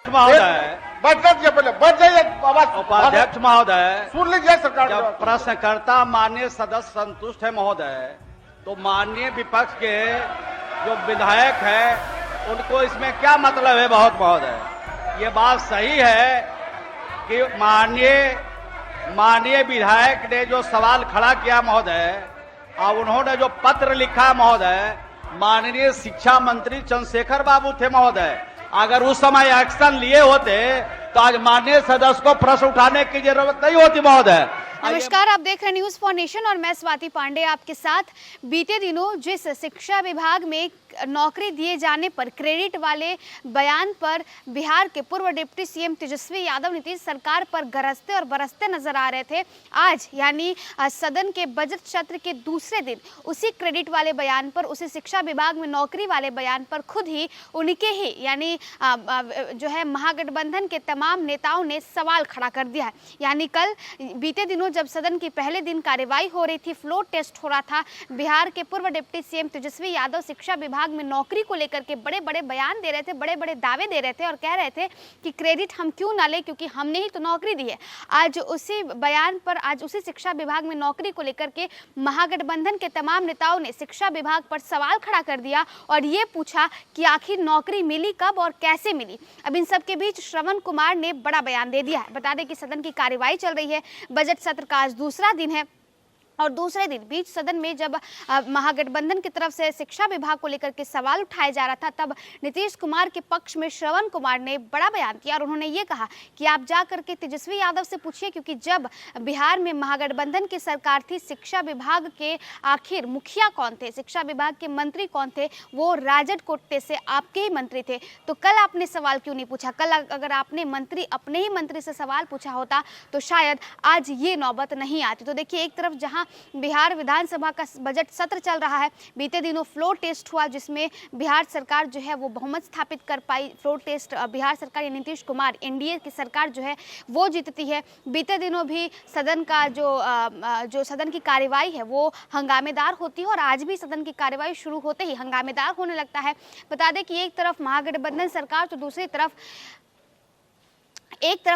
महोदय, बच जाइए उपाध्यक्ष महोदय, सुन लीजिए सरकार। जब प्रश्नकर्ता माननीय सदस्य संतुष्ट है महोदय, तो माननीय विपक्ष के जो विधायक है उनको इसमें क्या मतलब है? बहुत महोदय, ये बात सही है कि माननीय विधायक ने जो सवाल खड़ा किया महोदय, और उन्होंने जो पत्र लिखा महोदय, माननीय शिक्षा मंत्री चंद्रशेखर बाबू थे महोदय। अगर उस समय एक्शन लिए होते तो आज माननीय सदस्य को प्रश्न उठाने की जरूरत नहीं होती महोदय। नमस्कार, आप देख रहे हैं न्यूज फॉर नेशन और मैं स्वाति पांडे आपके साथ। बीते दिनों जिस शिक्षा विभाग में नौकरी दिए जाने पर क्रेडिट वाले बयान पर बिहार के पूर्व डिप्टी सीएम तेजस्वी यादव नीतीश सरकार पर गरजते और बरसते नजर आ रहे थे, आज यानी सदन के बजट सत्र के दूसरे दिन उसी क्रेडिट वाले बयान पर, उसी शिक्षा विभाग में नौकरी वाले बयान पर खुद ही उनके ही यानी जो है महागठबंधन के तमाम नेताओं ने सवाल खड़ा कर दिया है। यानी कल बीते दिनों जब सदन की पहले दिन कार्यवाही हो रही थी, फ्लोर टेस्ट हो रहा था, बिहार के पूर्व डिप्टी सीएम तेजस्वी यादव शिक्षा विभाग में नौकरी को लेकर के बड़े बड़े बयान दे रहे थे, बड़े बड़े दावे दे रहे थे और कह रहे थे कि क्रेडिट हम क्यों ना ले, क्योंकि हमने ही तो नौकरी दी है। आज उसी बयान पर, आज उसी शिक्षा विभाग में नौकरी को लेकर के महागठबंधन के तमाम नेताओं ने शिक्षा विभाग पर सवाल खड़ा कर दिया और ये पूछा कि आखिर नौकरी मिली कब और कैसे मिली। अब इन सबके बीच श्रवण कुमार ने बड़ा बयान दे दिया है। बता दें कि सदन की कार्यवाही चल रही है, बजट सत्र का आज दूसरा दिन है और दूसरे दिन बीच सदन में जब महागठबंधन की तरफ से शिक्षा विभाग को लेकर के सवाल उठाया जा रहा था, तब नीतीश कुमार के पक्ष में श्रवण कुमार ने बड़ा बयान किया और उन्होंने ये कहा कि आप जा करके तेजस्वी यादव से पूछिए, क्योंकि जब बिहार में महागठबंधन की सरकार थी, शिक्षा विभाग के आखिर मुखिया कौन थे, शिक्षा विभाग के मंत्री कौन थे? वो राजद कोटे से आपके ही मंत्री थे। तो कल आपने सवाल क्यों नहीं पूछा? कल अगर आपने अपने ही मंत्री से सवाल पूछा होता तो शायद आज ये नौबत नहीं आती। तो देखिए, एक तरफ जहां बिहार विधानसभा का बजट सत्र चल रहा है, बीते दिनों फ्लोर टेस्ट हुआ जिसमें बिहार सरकार जो है वो बहुमत स्थापित कर पाई। फ्लोर टेस्ट बिहार सरकार या नीतीश कुमार एनडीए की सरकार जो है वो जीतती है। बीते दिनों भी सदन का जो सदन की कार्यवाही है वो हंगामेदार होती है और आज भी सदन की कार्यवाही शुरू होते ही हंगामेदार होने लगता है। बता दें कि एक तरफ महागठबंधन सरकार तो दूसरी तरफ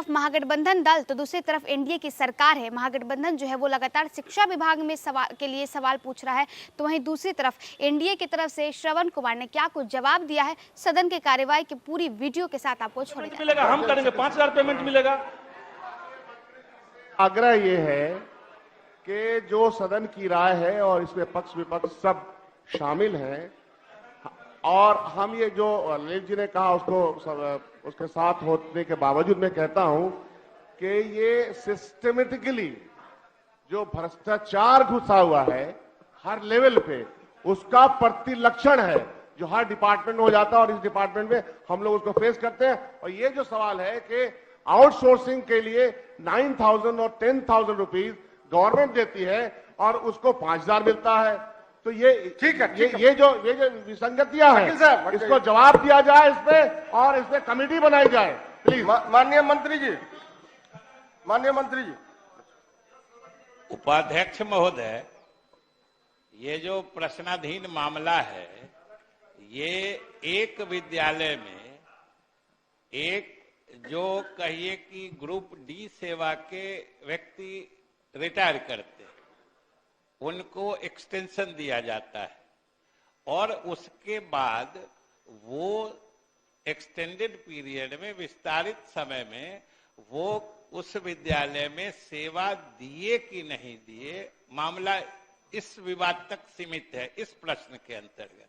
महागठबंधन दल तो दूसरी तरफ एनडीए की सरकार है। महागठबंधन जो है वो लगातार शिक्षा विभाग में सवाल पूछ रहा है, तो वहीं दूसरी तरफ एनडीए की तरफ से श्रवण कुमार ने क्या कुछ जवाब दिया है, सदन के कार्यवाही की पूरी वीडियो के साथ आपको छोड़ेंगे। मिलेगा, हम करेंगे, 5000 पेमेंट मिलेगा। आग्रह ये है कि जो सदन की राय है और इसमें पक्ष विपक्ष सब शामिल हैं, और हम ये जो ललित जी ने कहा उसके साथ होने के बावजूद मैं कहता हूं कि ये सिस्टमेटिकली जो भ्रष्टाचार घुसा हुआ है हर लेवल पे, उसका प्रतिलक्षण है जो हर डिपार्टमेंट में हो जाता है और इस डिपार्टमेंट में हम लोग उसको फेस करते हैं। और ये जो सवाल है कि आउटसोर्सिंग के लिए 9,000 और 10,000 रुपीज गवर्नमेंट देती है और उसको 5,000 मिलता है, तो ये ठीक है, ये जो विसंगतियां हैं इसको जवाब दिया जाए इस पे और इस पे कमेटी बनाई जाए प्लीज। माननीय मंत्री जी। उपाध्यक्ष महोदय, ये जो प्रश्नाधीन मामला है, ये एक विद्यालय में एक जो कहिए कि ग्रुप डी सेवा के व्यक्ति रिटायर करते, उनको एक्सटेंशन दिया जाता है और उसके बाद वो एक्सटेंडेड पीरियड में, विस्तारित समय में वो उस विद्यालय में सेवा दिए कि नहीं दिए, मामला इस विवाद तक सीमित है इस प्रश्न के अंतर्गत।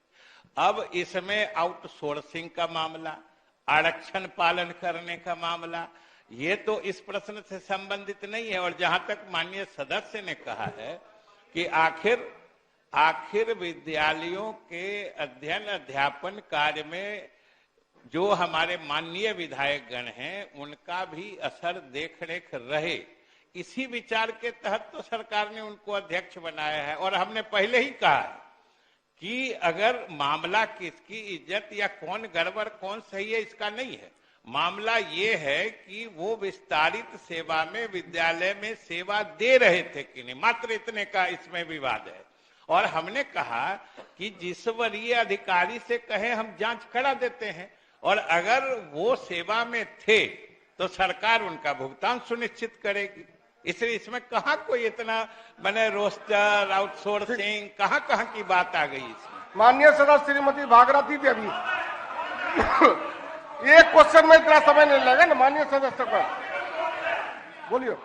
अब इसमें आउटसोर्सिंग का मामला, आरक्षण पालन करने का मामला, ये तो इस प्रश्न से संबंधित नहीं है। और जहां तक माननीय सदस्य ने कहा है कि आखिर विद्यालयों के अध्ययन अध्यापन कार्य में जो हमारे माननीय विधायक गण हैं उनका भी असर देखरेख रहे, इसी विचार के तहत तो सरकार ने उनको अध्यक्ष बनाया है। और हमने पहले ही कहा है कि अगर मामला किसकी इज्जत या कौन गड़बड़ कौन सही है इसका नहीं है, मामला ये है कि वो विस्तारित सेवा में विद्यालय में सेवा दे रहे थे कि नहीं, मात्र इतने का इसमें विवाद है। और हमने कहा कि जिस वरीय अधिकारी से कहे हम जांच करा देते हैं, और अगर वो सेवा में थे तो सरकार उनका भुगतान सुनिश्चित करेगी। इसलिए इसमें कहाँ कोई इतना मैंने रोस्टर आउटसोर्सिंग कहाँ की बात आ गई इसमें। माननीय सदस्य श्रीमती भागीरथी देवी, एक क्वेश्चन में इतना समय नहीं लगेगा ना माननीय सदस्य को, बोलिए।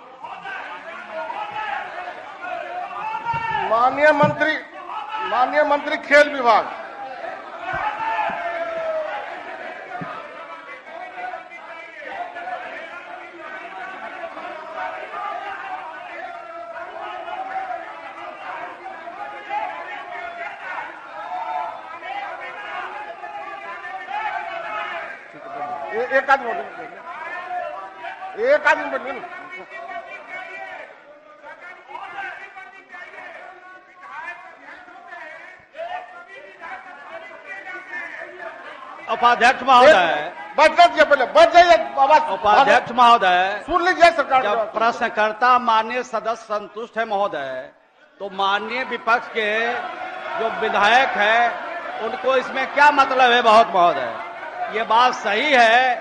माननीय मंत्री खेल विभाग, एक आदमी बोलिए ना। उपाध्यक्ष महोदय, बच जाइए आवाज। उपाध्यक्ष महोदय, सुन लीजिए सरकार। जब प्रश्नकर्ता माननीय सदस्य संतुष्ट है महोदय, तो माननीय विपक्ष के जो विधायक है उनको इसमें क्या मतलब है? बहुत महोदय, ये बात सही है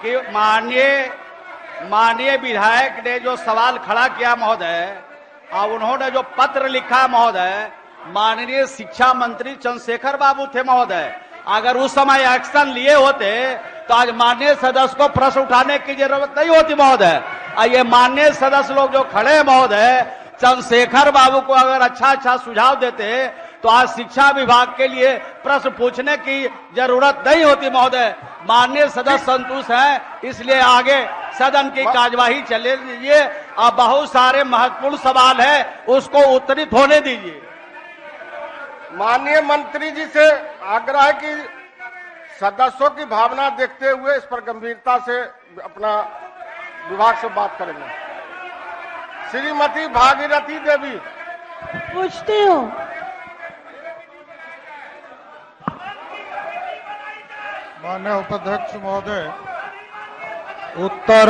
कि माननीय विधायक ने जो सवाल खड़ा किया महोदय, और उन्होंने जो पत्र लिखा महोदय, माननीय शिक्षा मंत्री चंद्रशेखर बाबू थे महोदय। अगर उस समय एक्शन लिए होते तो आज माननीय सदस्य को प्रश्न उठाने की जरूरत नहीं होती महोदय। ये माननीय सदस्य लोग जो खड़े हैं महोदय, चंद्रशेखर बाबू को अगर अच्छा सुझाव देते तो आज शिक्षा विभाग के लिए प्रश्न पूछने की जरूरत नहीं होती महोदय। माननीय सदस्य संतुष्ट हैं, इसलिए आगे सदन की कार्यवाही चले दीजिए। अब बहुत सारे महत्वपूर्ण सवाल है, उसको उत्तरित होने दीजिए। माननीय मंत्री जी से आग्रह है कि सदस्यों की भावना देखते हुए इस पर गंभीरता से अपना विभाग से बात करेंगे। श्रीमती भागीरथी देवी, पूछती हूँ। माननीय उपाध्यक्ष महोदय, उत्तर